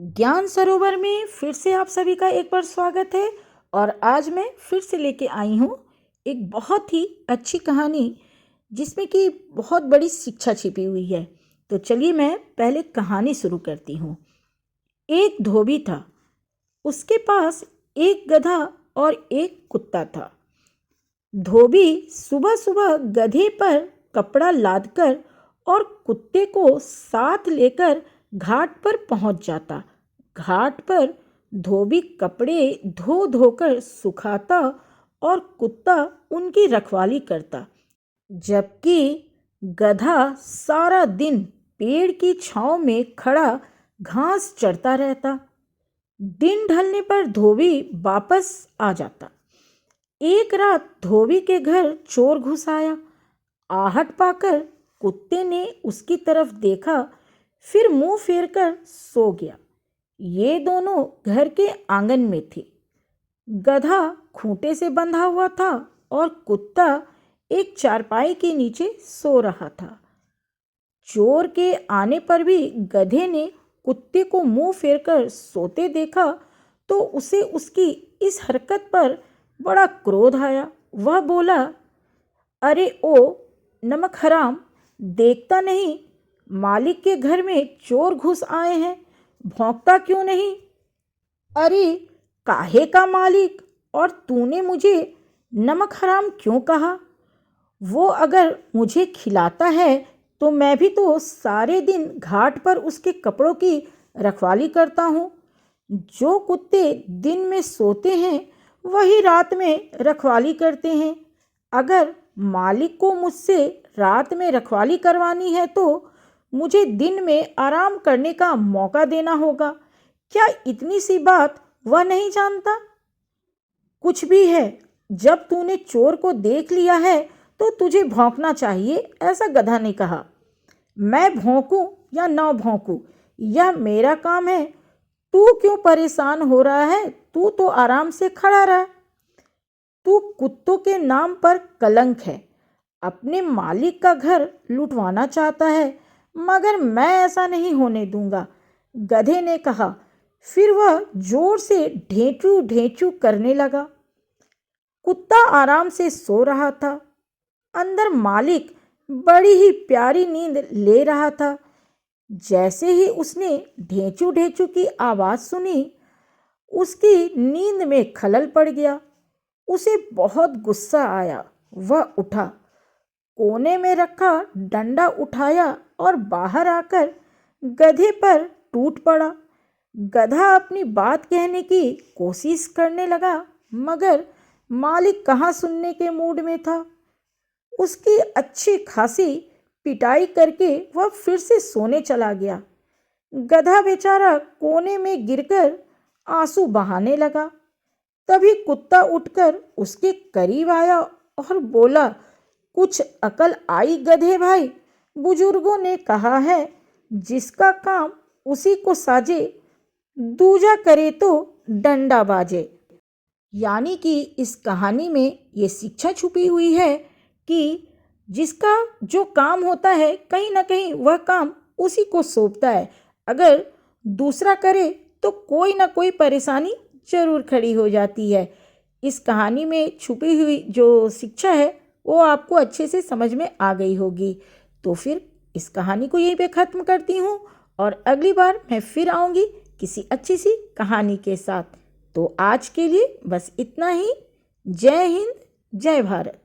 ज्ञान सरोवर में फिर से आप सभी का एक बार स्वागत है। और आज मैं फिर से लेके आई हूँ एक बहुत ही अच्छी कहानी जिसमें कि बहुत बड़ी शिक्षा छिपी हुई है। तो चलिए मैं पहले कहानी शुरू करती हूँ। एक धोबी था, उसके पास एक गधा और एक कुत्ता था। धोबी सुबह सुबह गधे पर कपड़ा लादकर और कुत्ते को साथ लेकर घाट पर पहुंच जाता। घाट पर धोबी कपड़े धो धोकर सुखाता और कुत्ता उनकी रखवाली करता, जबकि गधा सारा दिन पेड़ की छांव में खड़ा घास चरता रहता। दिन ढलने पर धोबी वापस आ जाता। एक रात धोबी के घर चोर घुस आया। आहट पाकर कुत्ते ने उसकी तरफ देखा, फिर मुंह फेरकर सो गया। ये दोनों घर के आंगन में थे। गधा खूंटे से बंधा हुआ था और कुत्ता एक चारपाई के नीचे सो रहा था। चोर के आने पर भी गधे ने कुत्ते को मुंह फेरकर सोते देखा तो उसे उसकी इस हरकत पर बड़ा क्रोध आया। वह बोला, अरे ओ नमक हराम, देखता नहीं मालिक के घर में चोर घुस आए हैं, भौंकता क्यों नहीं? अरे काहे का मालिक, और तूने मुझे नमक हराम क्यों कहा? वो अगर मुझे खिलाता है तो मैं भी तो सारे दिन घाट पर उसके कपड़ों की रखवाली करता हूँ। जो कुत्ते दिन में सोते हैं वही रात में रखवाली करते हैं। अगर मालिक को मुझसे रात में रखवाली करवानी है तो मुझे दिन में आराम करने का मौका देना होगा। क्या इतनी सी बात वह नहीं जानता? कुछ भी है, जब तूने चोर को देख लिया है तो तुझे भौंकना चाहिए, ऐसा गधा ने कहा। मैं भौंकूं या ना भौंकूं, यह मेरा काम है। तू क्यों परेशान हो रहा है? तू तो आराम से खड़ा रहा। तू कुत्तों के नाम पर कलंक है, अपने मालिक का घर लुटवाना चाहता है, मगर मैं ऐसा नहीं होने दूंगा, गधे ने कहा। फिर वह जोर से ढेंचू ढेंचू करने लगा। कुत्ता आराम से सो रहा था। अंदर मालिक बड़ी ही प्यारी नींद ले रहा था। जैसे ही उसने ढेंचू ढेंचू की आवाज़ सुनी, उसकी नींद में खलल पड़ गया। उसे बहुत गुस्सा आया। वह उठा, कोने में रखा डंडा उठाया और बाहर आकर गधे पर टूट पड़ा। गधा अपनी बात कहने की कोशिश करने लगा, मगर मालिक कहाँ सुनने के मूड में था। उसकी अच्छी खासी पिटाई करके वह फिर से सोने चला गया। गधा बेचारा कोने में गिरकर आंसू बहाने लगा। तभी कुत्ता उठकर उसके करीब आया और बोला, कुछ अकल आई गधे भाई? बुजुर्गों ने कहा है, जिसका काम उसी को साजे, दूजा करे तो डंडा बाजे। यानी कि इस कहानी में ये शिक्षा छुपी हुई है कि जिसका जो काम होता है कहीं ना कहीं वह काम उसी को सौंपता है। अगर दूसरा करे तो कोई ना कोई परेशानी जरूर खड़ी हो जाती है। इस कहानी में छुपी हुई जो शिक्षा है वो आपको अच्छे से समझ में आ गई होगी। तो फिर इस कहानी को यहीं पे ख़त्म करती हूँ और अगली बार मैं फिर आऊँगी किसी अच्छी सी कहानी के साथ। तो आज के लिए बस इतना ही। जय हिंद, जय भारत।